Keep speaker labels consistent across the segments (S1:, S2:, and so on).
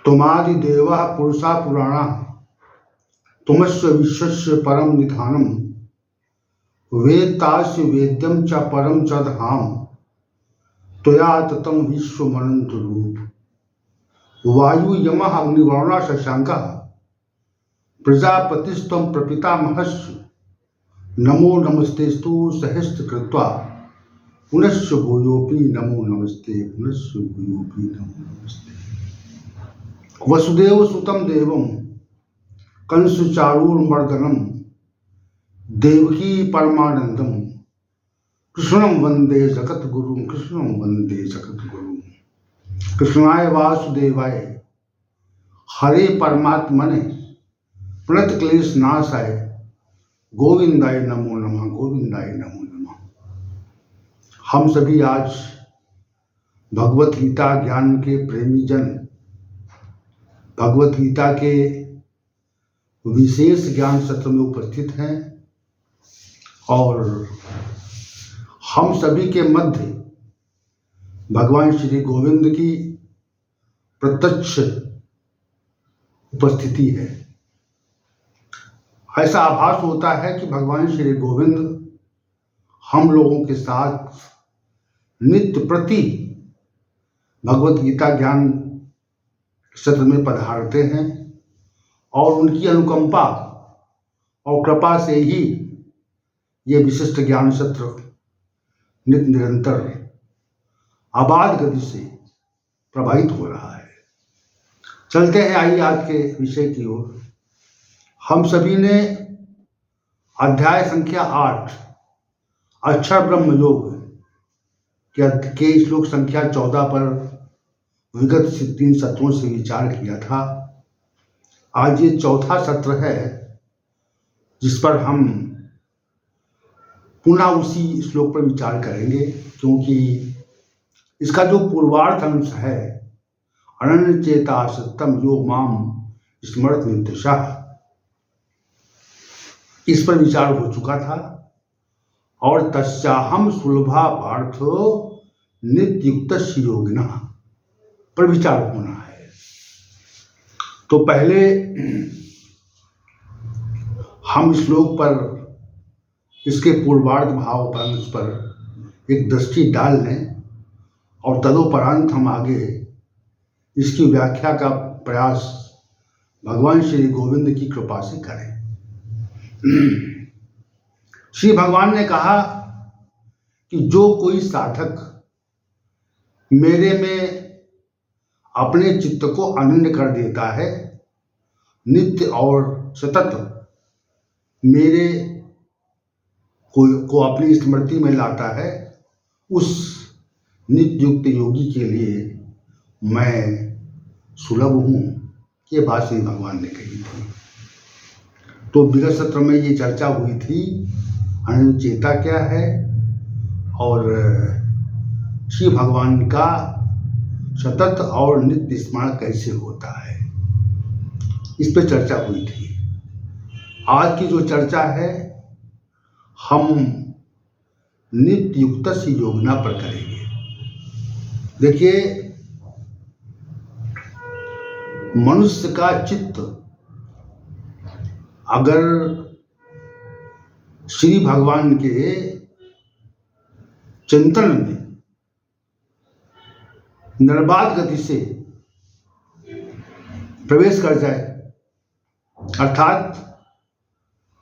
S1: तुमादिदेवः पुरुषा पुराणा तुमस्य विश्वस्य परम निधानम वेत्तास्य वेद्यम च परम च धाम त्वया ततं विश्वमनंत रूप वायु यमः अग्निवर्णा शशांकः प्रजापतिस्त्वं प्रपितामहस्य नमो नमस्तेस्तु सहस्त्र कृत्वा पुनश्च भूयोऽपि नमो नमस्ते पुनश्च भूयोऽपि नमो नमस्ते। वसुदेव सुतं देवं कंसचारूर्मर्दनं देवकी परमानंदम कृष्णं वंदे जगद्गुरुं कृष्णं वंदे जगद्गुरुं। कृष्णाय वासुदेवाय हरे परमात्मने प्रणत क्लेश नाशाय गोविंदाय नमो नमः गोविंदाय नमो नमः। हम सभी आज भगवत गीता ज्ञान के प्रेमी जन भगवत गीता के विशेष ज्ञान सत्र में उपस्थित हैं और हम सभी के मध्य भगवान श्री गोविंद की प्रत्यक्ष उपस्थिति है। ऐसा आभास होता है कि भगवान श्री गोविंद हम लोगों के साथ नित्य प्रति भगवत गीता ज्ञान सत्र में पधारते हैं और उनकी अनुकंपा और कृपा से ही ये विशिष्ट ज्ञान सत्र नित्य निरंतर आबाद गति से प्रभावित हो रहा है। चलते हैं आइए आज के विषय की ओर। हम सभी ने अध्याय संख्या 8 अक्षर ब्रह्म योग के श्लोक संख्या 14 पर विगत 3 सत्रों से विचार किया था। आज ये चौथा सत्र है जिस पर हम पुनः उसी श्लोक पर विचार करेंगे, क्योंकि इसका जो पूर्वार्थ अंश है अनन्य चेता सत्यम यो माम स्मरत नित्यशः, इस पर विचार हो चुका था और तस्याहम सुलभा पार्थो नित्युक्त योगिनः पर विचार होना है। तो पहले हम श्लोक पर इसके पूर्वार्ध भाव अंश पर एक दृष्टि डाल लें और तदुपरांत हम आगे इसकी व्याख्या का प्रयास भगवान श्री गोविंद की कृपा से करें। श्री भगवान ने कहा कि जो कोई साधक मेरे में अपने चित्त को अनन्य कर देता है, नित्य और सतत मेरे को अपनी स्मृति में लाता है, उस नित्य युक्त योगी के लिए मैं सुलभ हूँ। ये बात श्री भगवान ने कही थी। तो विगत सत्र में ये चर्चा हुई थी अनन्य चेता क्या है और श्री भगवान का सतत और नित्य स्मरण कैसे होता है, इस पर चर्चा हुई थी। आज की जो चर्चा है हम नित्य युक्त से योजना पर करेंगे। देखिए, मनुष्य का चित्त अगर श्री भगवान के चिंतन में निर्बाध गति से प्रवेश कर जाए, अर्थात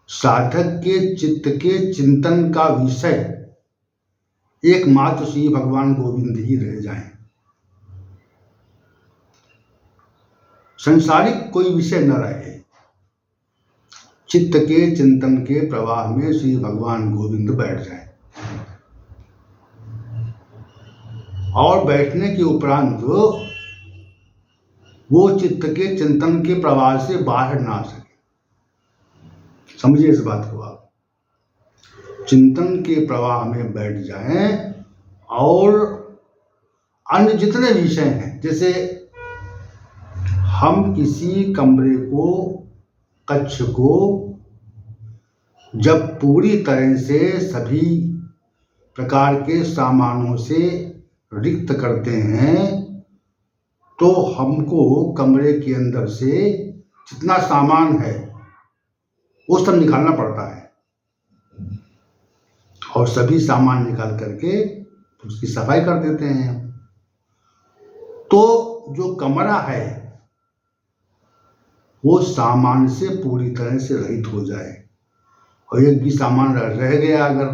S1: साधक के चित्त के चिंतन का विषय एकमात्र श्री भगवान गोविंद ही रह जाए, संसारिक कोई विषय न रहे, चित्त के चिंतन के प्रवाह में श्री भगवान गोविंद बैठ जाए और बैठने के उपरांत वो चित्त के चिंतन के प्रवाह से बाहर ना आ सके। समझिए इस बात को आप, चिंतन के प्रवाह में बैठ जाएं और अन्य जितने विषय हैं, जैसे हम किसी कमरे को, कक्ष को जब पूरी तरह से सभी प्रकार के सामानों से रिक्त करते हैं तो हमको कमरे के अंदर से जितना सामान है वो सब निकालना पड़ता है, और सभी सामान निकाल करके उसकी सफाई कर देते हैं हम। तो जो कमरा है वो सामान से पूरी तरह से रहित हो जाए, और एक भी सामान रह गया अगर,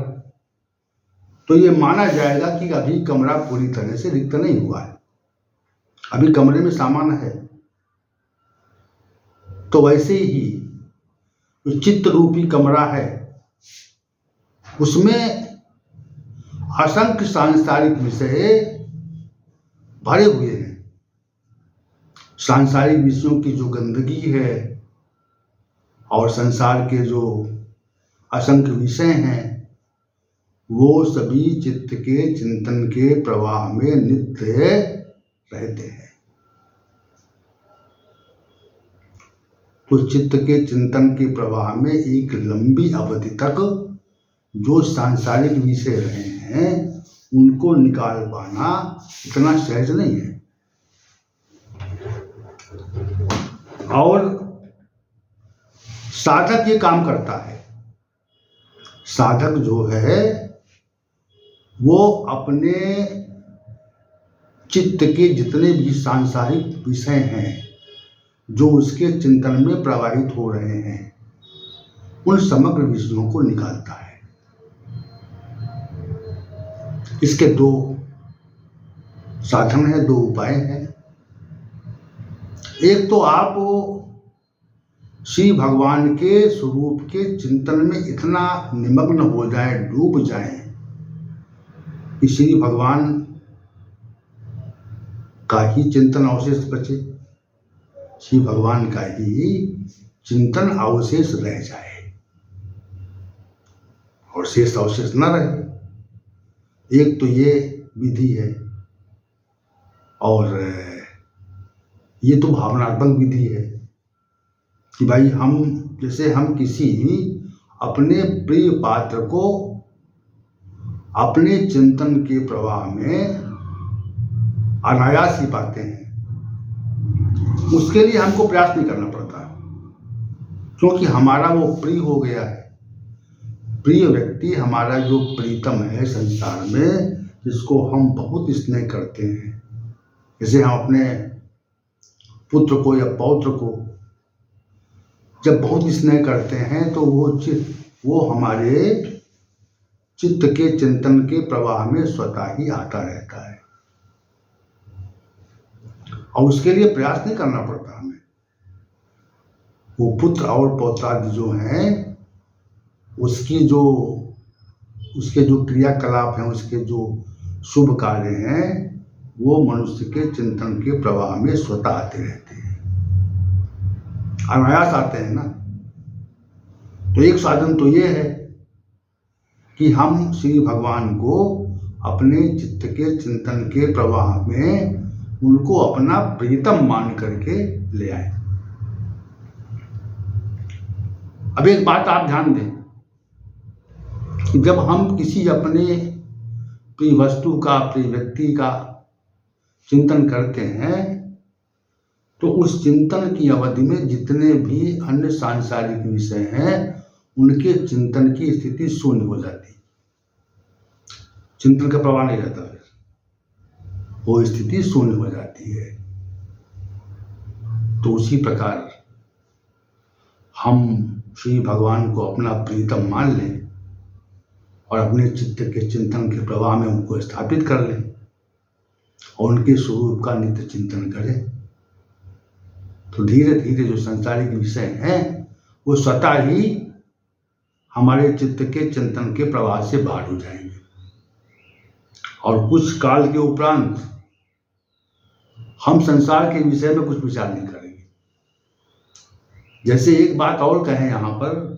S1: तो ये माना जाएगा कि अभी कमरा पूरी तरह से रिक्त नहीं हुआ है, अभी कमरे में सामान है। तो वैसे ही जो चित्त रूपी कमरा है उसमें असंख्य सांसारिक विषय भरे हुए हैं। सांसारिक विषयों की जो गंदगी है और संसार के जो असंख्य विषय हैं वो सभी चित्त के चिंतन के प्रवाह में नित्य रहते हैं। तो चित्त के चिंतन के प्रवाह में एक लंबी अवधि तक जो सांसारिक विषय रहे हैं उनको निकाल पाना इतना सहज नहीं है। और साधक ये काम करता है। साधक जो है वो अपने चित्त के जितने भी सांसारिक विषय हैं जो उसके चिंतन में प्रवाहित हो रहे हैं उन समग्र विषयों को निकालता है। इसके दो साधन हैं, दो उपाय हैं। एक तो आप श्री भगवान के स्वरूप के चिंतन में इतना निमग्न हो जाए, डूब जाएं कि श्री भगवान का ही चिंतन अवशेष बचे, श्री भगवान का ही चिंतन अवशेष रह जाए और शेष अवशेष न रहे। एक तो ये विधि है, और ये तो भावनात्मक विधि है कि भाई हम किसी अपने प्रिय पात्र को अपने चिंतन के प्रवाह में अनायास ही पाते हैं। उसके लिए हमको प्रयास नहीं करना पड़ता, क्योंकि हमारा वो प्रिय हो गया है। प्रिय व्यक्ति हमारा जो प्रीतम है संसार में, जिसको हम बहुत स्नेह करते हैं, जैसे हम अपने पुत्र को या पौत्र को जब बहुत स्नेह करते हैं तो वो हमारे चित्त के चिंतन के प्रवाह में स्वतः ही आता रहता है, और उसके लिए प्रयास नहीं करना पड़ता हमें। वो पुत्र और पौत्रादि जो हैं उसके जो क्रियाकलाप हैं, उसके जो शुभ कार्य हैं, वो मनुष्य के चिंतन के प्रवाह में स्वतः आते रहते हैं, अनायास आते हैं ना। तो एक साधन तो ये है कि हम श्री भगवान को अपने चित्त के चिंतन के प्रवाह में उनको अपना प्रीतम मान करके ले आए। अब एक बात आप ध्यान दें कि जब हम किसी अपने प्रिय वस्तु का, प्रिय व्यक्ति का चिंतन करते हैं तो उस चिंतन की अवधि में जितने भी अन्य सांसारिक विषय हैं उनके चिंतन की स्थिति शून्य हो जाती, चिंतन का प्रवाह नहीं रहता, वो स्थिति शून्य हो जाती है। तो उसी प्रकार हम श्री भगवान को अपना प्रीतम मान लें और अपने चित्त के चिंतन के प्रवाह में उनको स्थापित कर लें और उनके स्वरूप का नित्य चिंतन करें, तो धीरे धीरे जो सांसारिक विषय हैं वो स्वतः ही हमारे चित्त के चिंतन के प्रवाह से बाहर हो जाएंगे, और कुछ काल के उपरांत हम संसार के विषय में कुछ विचार नहीं करेंगे। जैसे एक बात और कहें यहाँ पर,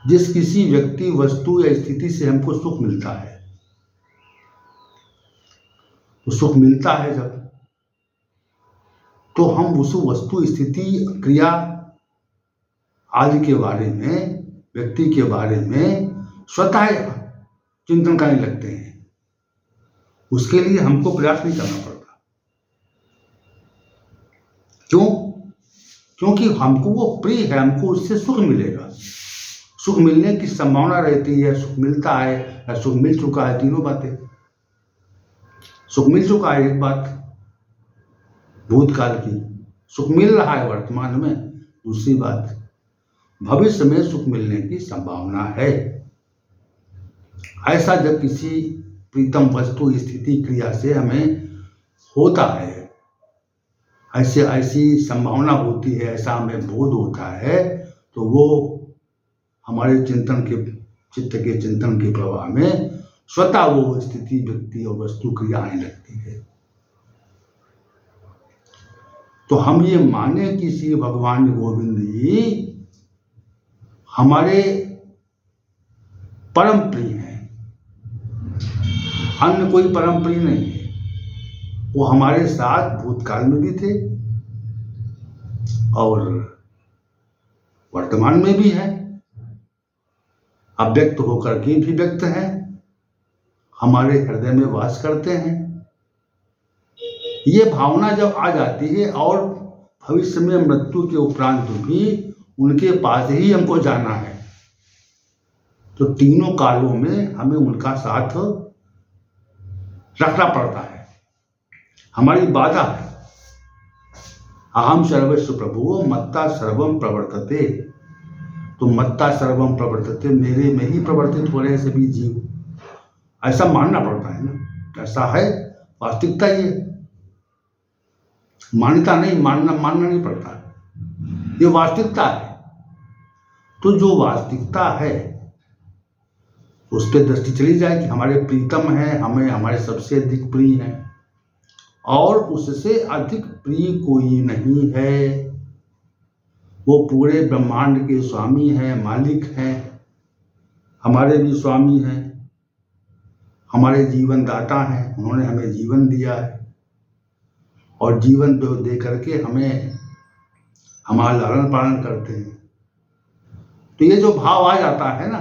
S1: जिस किसी व्यक्ति, वस्तु या स्थिति से हमको सुख मिलता है, तो सुख मिलता है जब, तो हम उस वस्तु, स्थिति, क्रिया आदि के बारे में, व्यक्ति के बारे में स्वतः चिंतन करने लगते हैं। उसके लिए हमको प्रयास नहीं करना पड़ता। क्यों? क्योंकि हमको वो प्रिय है, हमको उससे सुख मिलेगा। सुख मिलने की संभावना रहती है, सुख मिलता है या सुख मिल चुका है, तीनों बातें। सुख मिल चुका है एक बात भूतकाल की, सुख मिल रहा है वर्तमान में दूसरी बात, भविष्य में सुख मिलने की संभावना है। ऐसा जब किसी प्रीतम वस्तु स्थिति क्रिया से हमें होता है, ऐसी संभावना होती है, ऐसा हमें बोध होता है, तो वो हमारे चित्त के चिंतन के प्रवाह में स्वतः वो स्थिति व्यक्ति और वस्तु क्रिया आने लगती है। तो हम ये माने कि श्री भगवान गोविंद जी हमारे परम प्रिय हैं, अन्य कोई परम प्रिय नहीं है। वो हमारे साथ भूतकाल में भी थे और वर्तमान में भी हैं, अव्यक्त होकर के भी व्यक्त हैं, हमारे हृदय में वास करते हैं। ये भावना जब आ जाती है और भविष्य में मृत्यु के उपरांत भी उनके पास ही हमको जाना है, तो तीनों कालों में हमें उनका साथ रखना पड़ता है। हमारी बाधा है, अहम सर्वस्व प्रभुओ मत्ता सर्वम प्रवर्तते। तो मत्ता सर्वम प्रवर्तते, मेरे में ही प्रवर्तित हो रहे सभी जीव, ऐसा मानना पड़ता है ना। ऐसा है वास्तविकता, ये मान्यता नहीं, मानना नहीं पड़ता, ये वास्तविकता है। तो जो वास्तविकता है उस पर दृष्टि चली जाए कि हमारे प्रीतम हैं, हमें हमारे सबसे अधिक प्रिय हैं और उससे अधिक प्रिय कोई नहीं है। वो पूरे ब्रह्मांड के स्वामी हैं, मालिक हैं, हमारे भी स्वामी हैं, हमारे जीवन दाता हैं। उन्होंने हमें जीवन दिया है और जीवन दे करके हमें हमारा लालन पालन करते हैं। तो ये जो भाव आ जाता है ना,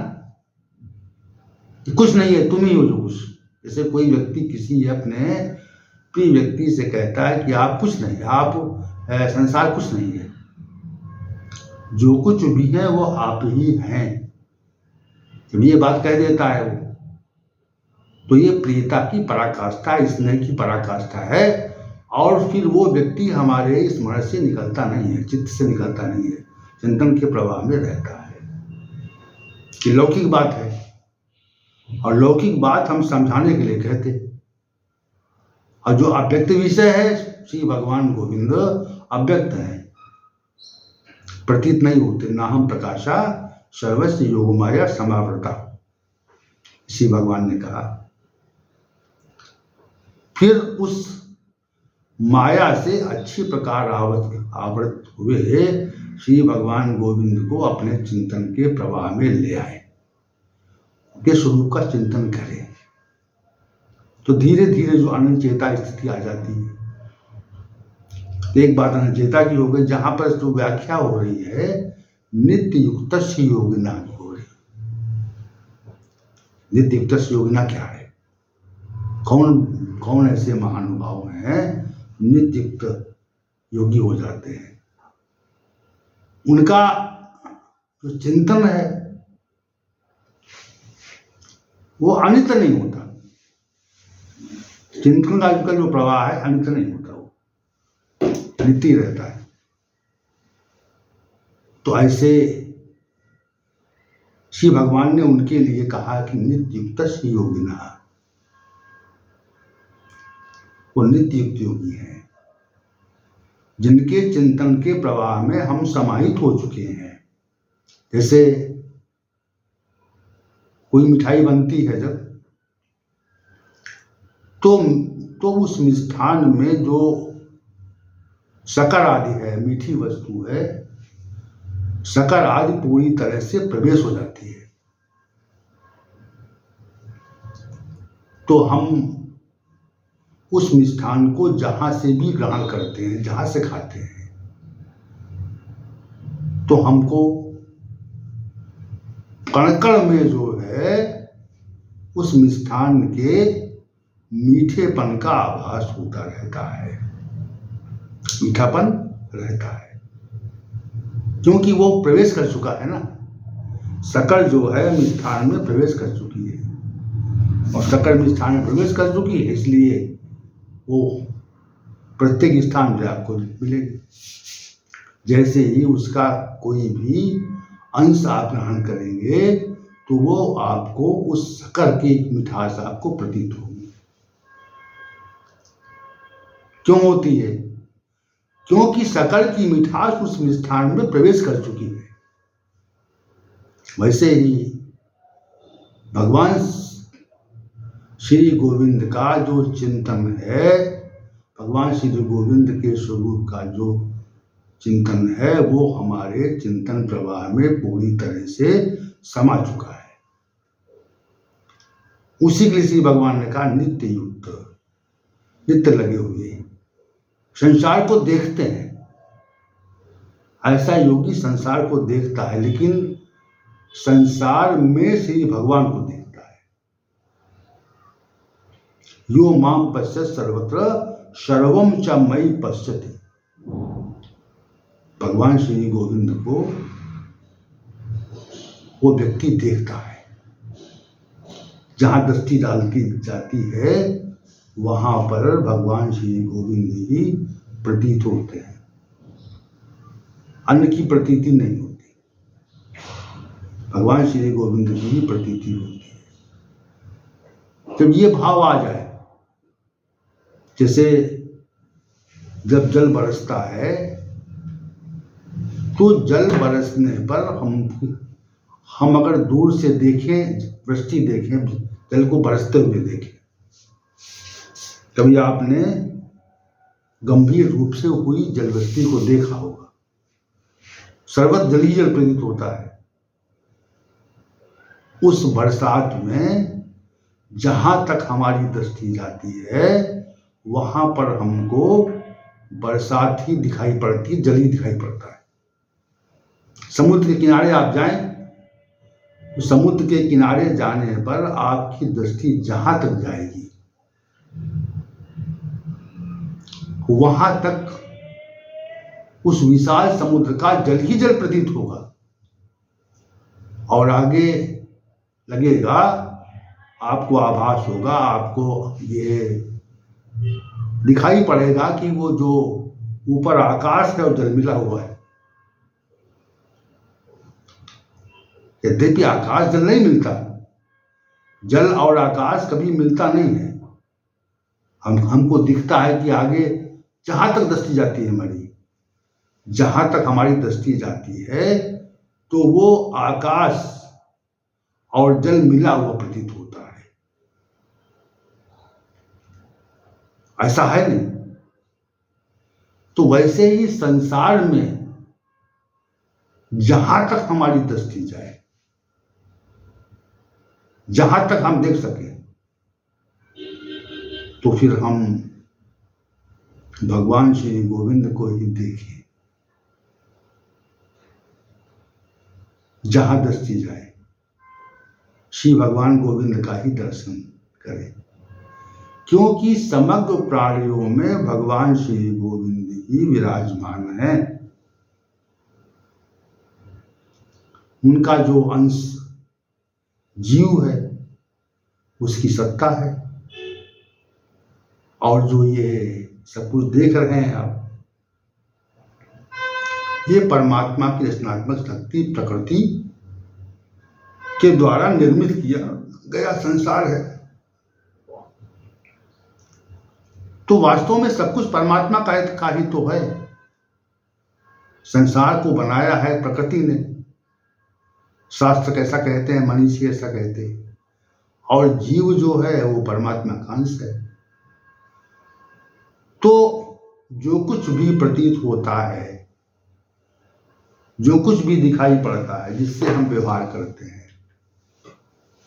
S1: कुछ नहीं है, तुम ही हो जो कुछ। जैसे कोई व्यक्ति किसी अपने प्रिय व्यक्ति से कहता है कि आप कुछ नहीं, आप संसार कुछ नहीं है, जो कुछ भी है वो आप ही हैं, जब ये बात कह देता है वो, तो ये प्रियता की पराकाष्ठा, स्नेह की पराकाष्ठा है। और फिर वो व्यक्ति हमारे स्मरण से निकलता नहीं है, चित्त से निकलता नहीं है, चिंतन के प्रवाह में रहता है। कि लौकिक बात है और लौकिक बात हम समझाने के लिए कहते, और जो अव्यक्त विषय है श्री भगवान गोविंद अव्यक्त है, प्रतीत नहीं होते। ना हम प्रकाशा सर्वस्व योग माया समावृता, श्री भगवान ने कहा। फिर उस माया से अच्छी प्रकार आवृत हुए श्री भगवान गोविंद को अपने चिंतन के प्रवाह में ले आए, के स्वरूप का चिंतन करें, तो धीरे धीरे जो अनंत चेता स्थिति आ जाती है। एक बात अनंत चेता की हो गई, जहां पर जो व्याख्या हो रही है नित्य युक्त योगिना की हो रही। नित्य युक्त योगिना क्या है? कौन कौन ऐसे महानुभाव हैं नित्य युक्त योगी हो जाते हैं? उनका जो चिंतन है वो अनित नहीं होता, चिंतन का जो प्रवाह है अनित नहीं होता, वो नित्य रहता है। तो ऐसे श्री भगवान ने उनके लिए कहा कि नित्य युक्त योगिना, वो नित्य युक्त योगी हैं जिनके चिंतन के प्रवाह में हम समाहित हो चुके हैं। जैसे कोई मिठाई बनती है जब, तो उस मिष्ठान में जो शक्कर आदि है, मीठी वस्तु है, शक्कर आदि पूरी तरह से प्रवेश हो जाती है। तो हम उस मिष्ठान को जहां से भी ग्रहण करते हैं, जहां से खाते हैं, तो हमको कण में जो है उस मिष्ठान के मीठेपन का आभास होता रहता है। मीठापन रहता है, क्योंकि वो प्रवेश कर चुका है ना। सकल जो है मिष्ठान में प्रवेश कर चुकी है, और सकल मिष्ठान में प्रवेश कर चुकी है, इसलिए वो प्रत्येक स्थान पे आपको मिलेगी। जैसे ही उसका कोई भी अंश आप ग्रहण करेंगे तो वो आपको उस शक्कर की मिठास आपको प्रतीत होगी। क्यों होती है? क्योंकि शक्कर की मिठास उस मिष्ठान में प्रवेश कर चुकी है। वैसे ही भगवान श्री गोविंद का जो चिंतन है, भगवान श्री गोविंद के स्वरूप का जो चिंतन है, वो हमारे चिंतन प्रवाह में पूरी तरह से समा चुका है। उसी के लिए श्री भगवान ने कहा नित्य युक्त, नित्य लगे हुए संसार को देखते हैं। ऐसा योगी संसार को देखता है, लेकिन संसार में श्री भगवान को देखता है। यो माम पश्यत सर्वत्र सर्वम च मयि पश्यति। भगवान श्री गोविंद को वो व्यक्ति देखता है। जहां दृष्टि डालती जाती है वहां पर भगवान श्री गोविंद ही प्रतीत होते हैं, अन्य की प्रतीति नहीं होती। भगवान श्री गोविंद की ही प्रतीति होती है। जब ये भाव आ जाए, जैसे जब जल बरसता है तो जल बरसने पर हम अगर दूर से देखें, वृष्टि देखें, जल को बरसते हुए देखें, कभी आपने गंभीर रूप से हुई जलवृष्टि को देखा होगा। सर्वत्र जल ही जल प्रतीत होता है। उस बरसात में जहां तक हमारी दृष्टि जाती है वहां पर हमको बरसात ही दिखाई पड़ती, जल ही दिखाई पड़ता है। समुद्र के किनारे आप जाएं, तो समुद्र के किनारे जाने पर आपकी दृष्टि जहां तक जाएगी वहां तक उस विशाल समुद्र का जल ही जल प्रतीत होगा, और आगे लगेगा आपको आभास होगा, आपको ये दिखाई पड़ेगा कि वो जो ऊपर आकाश है और जल मिला हुआ है। यद्यपि आकाश जल नहीं मिलता, जल और आकाश कभी मिलता नहीं है। हमको दिखता है कि आगे जहां तक दृष्टि जाती है हमारी, जहां तक हमारी दृष्टि जाती है तो वो आकाश और जल मिला हुआ प्रतीत होता है। ऐसा है नहीं? तो वैसे ही संसार में जहां तक हमारी दृष्टि जाए, जहां तक हम देख सके, तो फिर हम भगवान श्री गोविंद को ही देखें। जहां दृष्टि जाए श्री भगवान गोविंद का ही दर्शन करें, क्योंकि समग्र प्राणियों में भगवान श्री गोविंद ही विराजमान है। उनका जो अंश जीव है उसकी सत्ता है, और जो ये सब कुछ देख रहे हैं आप, ये परमात्मा की रचनात्मक शक्ति प्रकृति के द्वारा निर्मित किया गया संसार है। तो वास्तव में सब कुछ परमात्मा का ही तो है। संसार को बनाया है प्रकृति ने, शास्त्र कैसा कहते हैं, मनीषी ऐसा कहते हैं, और जीव जो है वो परमात्मा का अंश है। तो जो कुछ भी प्रतीत होता है, जो कुछ भी दिखाई पड़ता है, जिससे हम व्यवहार करते हैं,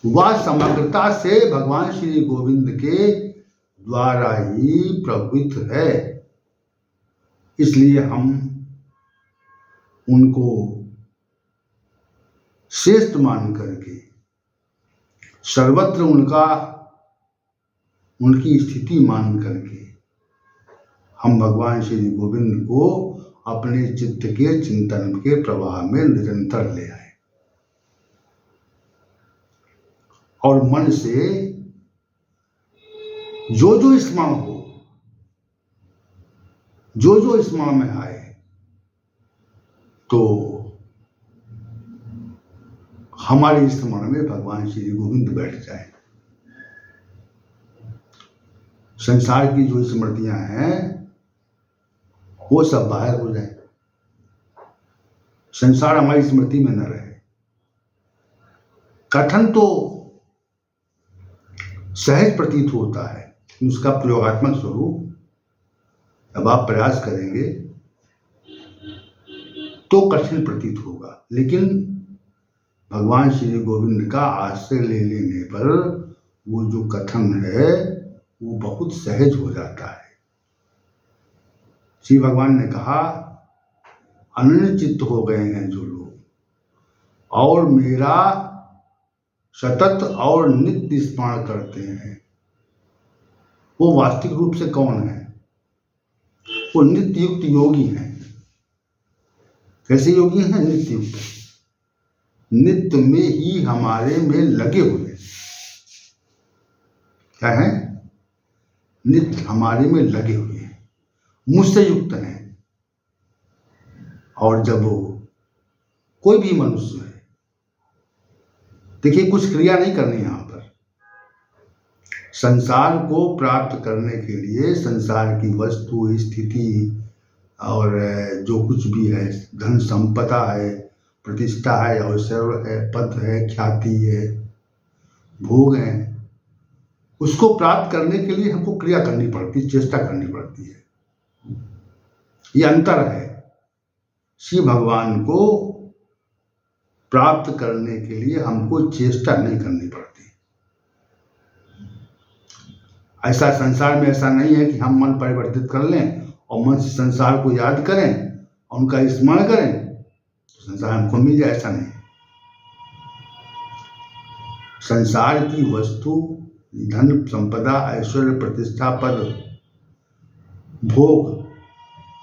S1: वह समग्रता से भगवान श्री गोविंद के द्वारा ही प्रवृत्त है। इसलिए हम उनको श्रेष्ठ मान करके सर्वत्र उनकी स्थिति मान करके हम भगवान श्री गोविंद को अपने चित्त के चिंतन के प्रवाह में निरंतर ले आए और मन से जो जो स्मरण हो, जो जो स्मरण में आए, तो हमारे स्मरण में भगवान श्री गोविंद बैठ जाए। संसार की जो स्मृतियां हैं वो सब बाहर हो जाए, संसार हमारी स्मृति में न रहे। कथन तो सहज प्रतीत होता है, उसका प्रयोगात्मक स्वरूप अब आप प्रयास करेंगे तो कठिन प्रतीत होगा, लेकिन भगवान श्री गोविंद का आश्रय ले लेने पर वो जो कथन है वो बहुत सहज हो जाता है। श्री भगवान ने कहा, अनन्य चित्त हो गए हैं जो लोग और मेरा सतत और नित्य स्मरण करते हैं, वो वास्तविक रूप से कौन है? वो नित्य युक्त योगी हैं। कैसे योगी हैं? नित्य युक्त, नित्य में ही हमारे में लगे हुए। क्या है? नित्य हमारे में लगे हुए हैं, मुझसे युक्त हैं। और जब कोई भी मनुष्य है, देखिए कुछ क्रिया नहीं करनी यहां पर। संसार को प्राप्त करने के लिए संसार की वस्तु, स्थिति और जो कुछ भी है, धन संपदा है, प्रतिष्ठा है, अवसर है, पद है, ख्याति है, भोग है, उसको प्राप्त करने के लिए हमको क्रिया करनी पड़ती है, चेष्टा करनी पड़ती है। ये अंतर है। श्री भगवान को प्राप्त करने के लिए हमको चेष्टा नहीं करनी पड़ती। ऐसा संसार में ऐसा नहीं है कि हम मन परिवर्तित कर लें और मन से संसार को याद करें और उनका स्मरण करें तो संसार हमको मिल जाए, ऐसा नहीं। संसार की वस्तु, धन संपदा, ऐश्वर्य, प्रतिष्ठा, पद, भोग,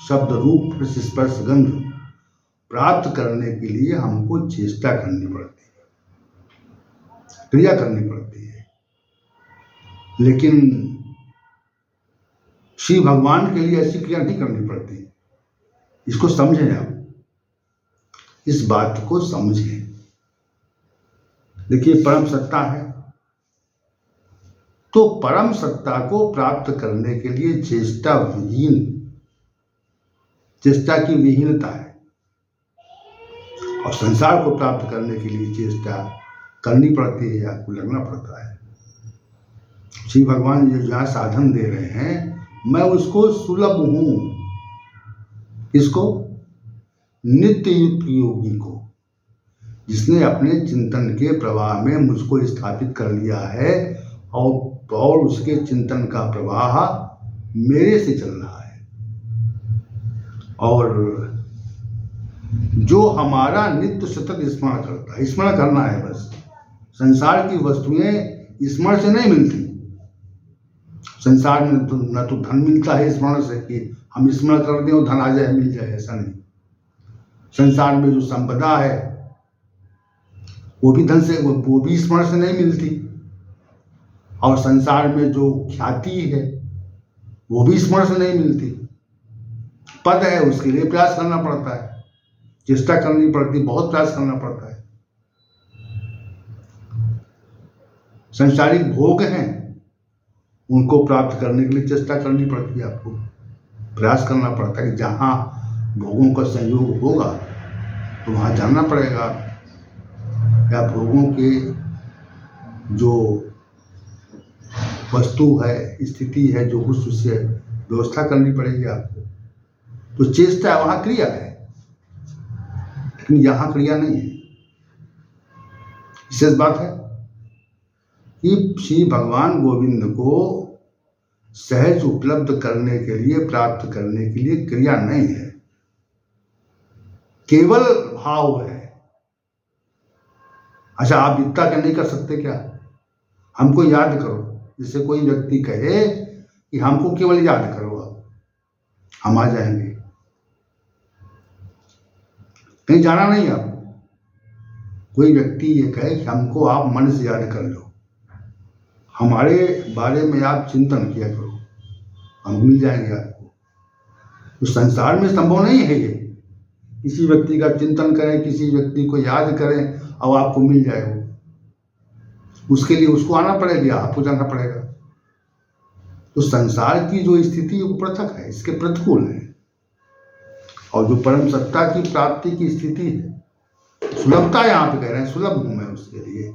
S1: शब्द, रूप, स्पर्श, गंध प्राप्त करने के लिए हमको चेष्टा करनी पड़ती है, क्रिया करनी पड़ती है। लेकिन श्री भगवान के लिए ऐसी क्रिया नहीं करनी पड़ती। इसको समझें आप, इस बात को समझें। देखिए परम सत्ता है, तो परम सत्ता को प्राप्त करने के लिए चेष्टा की विहीनता है, और संसार को प्राप्त करने के लिए चेष्टा करनी पड़ती है, आपको लगना पड़ता है। श्री भगवान जो जहाँ साधन दे रहे हैं, मैं उसको सुलभ हूं। किसको? नित्य युक्त योगी को, जिसने अपने चिंतन के प्रवाह में मुझको स्थापित कर लिया है और उसके चिंतन का प्रवाह मेरे से चल रहा है। और जो हमारा नित्य सतत स्मरण करता है, स्मरण करना है बस। संसार की वस्तुएं स्मरण से नहीं मिलती। संसार में न तो धन मिलता है स्मरण से कि हम स्मरण कर दें और धन आ जाए, मिल जाए, ऐसा नहीं। संसार में जो संपदा है वो भी धन से, वो भी स्मरण से नहीं मिलती। और संसार में जो ख्याति है वो भी स्मरण से नहीं मिलती। पद है, उसके लिए प्रयास करना पड़ता है, चेष्टा करनी पड़ती, बहुत प्रयास करना पड़ता है। संसारिक भोग हैं, उनको प्राप्त करने के लिए चेष्टा करनी पड़ती है, आपको प्रयास करना पड़ता है कि जहाँ भोगों का संयोग होगा तो वहाँ जाना पड़ेगा, या भोगों के जो वस्तु है, स्थिति है, जो कुछ उससे व्यवस्था करनी पड़ेगी आपको। तो चेष्टा वहाँ क्रिया है, लेकिन यहाँ क्रिया नहीं है। विशेष बात है कि श्री भगवान गोविंद को सहज उपलब्ध करने के लिए, प्राप्त करने के लिए क्रिया नहीं है, केवल भाव है। अच्छा, आप इतना क्या नहीं कर सकते क्या? हमको याद करो। जैसे कोई व्यक्ति कहे कि हमको केवल याद करो, आप हम आ जाएंगे। कहीं जाना नहीं आपको। कोई व्यक्ति ये कहे कि हमको आप मन से याद कर लो, हमारे बारे में आप चिंतन किया करो, हम मिल जाएंगे आपको। तो संसार में संभव नहीं है ये, किसी व्यक्ति का चिंतन करें, किसी व्यक्ति को याद करें और आपको मिल जाए वो। उसके लिए उसको आना पड़ेगा, आपको जाना पड़ेगा। तो संसार की जो स्थिति वो पृथक है, इसके प्रतिकूल है। और जो परम सत्ता की प्राप्ति की स्थिति है, सुलभता यहाँ पे कह रहे हैं, सुलभ हूं मैं उसके लिए।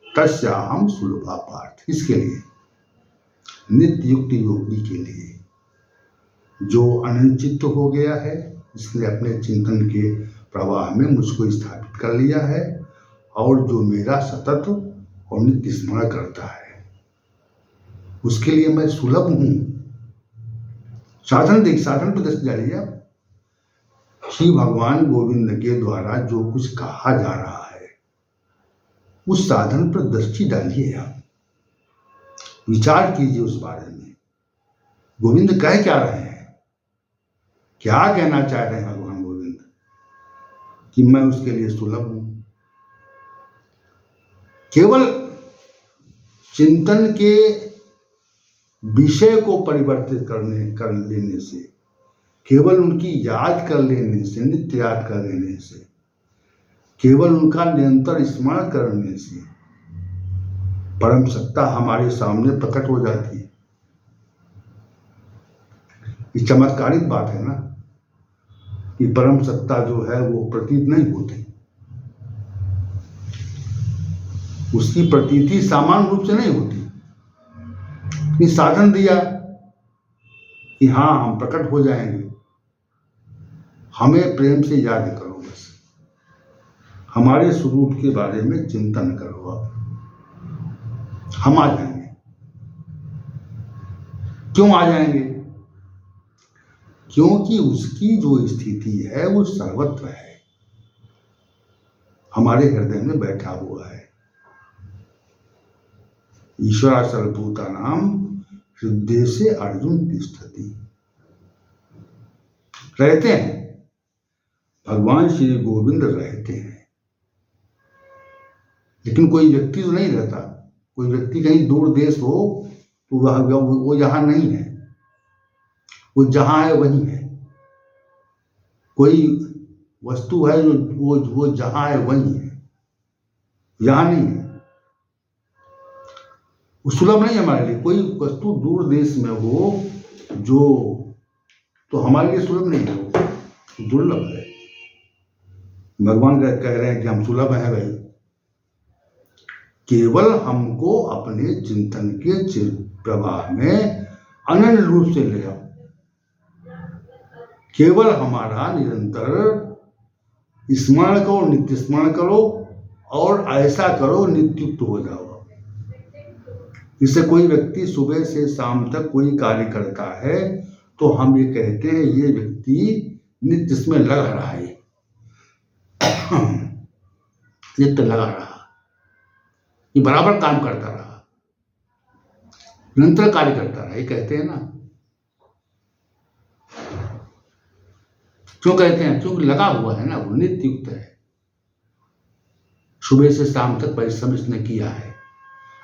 S1: तस्याहम सुलभा पार्थ, इसके लिए नित्य युक्त योगी के लिए जो अनंचित हो गया है, इसने अपने चिंतन के प्रवाह में मुझको स्थापित कर लिया है और जो मेरा सतत और नित्य स्मरण करता है, उसके लिए मैं सुलभ हूं। साधन पर दृष्टि डालिए आप। श्री भगवान गोविंद के द्वारा जो कुछ कहा जा रहा है उस साधन पर दृष्टि डालिए आप, विचार कीजिए उस बारे में। गोविंद कह क्या रहे हैं, क्या कहना चाह रहे हैं भगवान गोविंद, कि मैं उसके लिए सुलभ हूं। केवल चिंतन के विषय को परिवर्तित कर लेने से, केवल उनकी याद कर लेने से, नित्य याद कर लेने से, केवल उनका निरंतर स्मरण करने से परम सत्ता हमारे सामने प्रकट हो जाती है। ये चमत्कारिक बात है ना, कि परम सत्ता जो है वो प्रतीत नहीं होती, उसकी प्रतीति सामान्य रूप से नहीं होती। ये साधन दिया कि हाँ हम प्रकट हो जाएंगे, हमें प्रेम से याद करो, बस हमारे स्वरूप के बारे में चिंतन करो, आप हम आ जाएंगे। क्यों आ जाएंगे? क्योंकि उसकी जो स्थिति है वो सर्वत्र है, हमारे हृदय में बैठा हुआ है। ईश्वरा सर्वभूता नाम हृदय से अर्जुन तिष्ठति, रहते हैं भगवान श्री गोविंद, रहते हैं। लेकिन कोई व्यक्ति तो नहीं रहता, कोई व्यक्ति कहीं दूर देश हो तो वो यहां नहीं है, वो जहां है वहीं है। कोई वस्तु है जो वो जहां है वहीं है, यहां नहीं है। वो सुलभ नहीं है हमारे लिए। कोई वस्तु दूर देश में हो जो, तो हमारे लिए सुलभ नहीं है, वो दुर्लभ है। भगवान कह रहे हैं कि हम सुलभ हैं भाई, केवल हमको अपने चिंतन के प्रवाह में अनन्य रूप से ले आओ। केवल हमारा निरंतर स्मरण करो, नित्य स्मरण करो, और ऐसा करो नित्युक्त हो जाओ। इससे कोई व्यक्ति सुबह से शाम तक कोई कार्य करता है तो हम ये कहते हैं ये व्यक्ति नित्य इसमें लगा रहा है, नित्य लगा रहा, ये बराबर काम करता रहा, निरंतर कार्य करता रहा, ये कहते हैं ना। क्यों कहते हैं? क्योंकि लगा हुआ है ना, वो नित्य युक्त है। सुबह से शाम तक परिश्रम इसने किया है,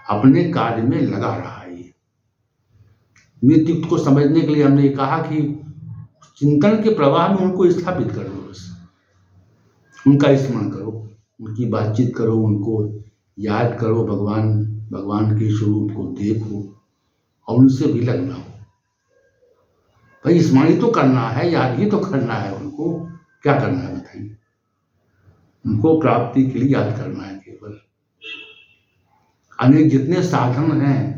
S1: अपने कार्य में लगा रहा है। नित्य युक्त को समझने के लिए हमने कहा कि चिंतन के प्रवाह में उनको स्थापित कर दो, बस उनका स्मरण करो, उनकी बातचीत करो, उनको याद करो, भगवान के स्वरूप को देखो और उनसे भी लगना हो। भाई स्मरण ही तो करना है, याद ही तो करना है, उनको क्या करना है बताइए? उनको प्राप्ति के लिए याद करना है केवल। अनेक जितने साधन हैं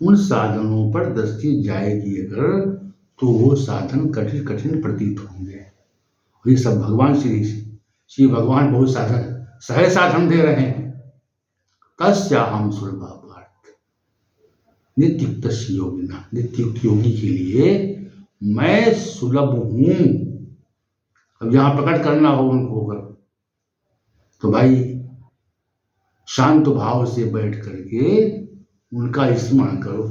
S1: उन साधनों पर दृष्टि जाएगी अगर, तो वो साधन कठिन कठिन प्रतीत होंगे। ये सब भगवान श्री भगवान बहुत सहज साधन दे रहे हैं। तस्याहम सुलभा पार्थ, नित्युक्त योगिना, नित्युक्त योगी के लिए मैं सुलभ हूं। अब यहां प्रकट करना हो उनको अगर, तो भाई शांत भाव से बैठ करके उनका स्मरण करो,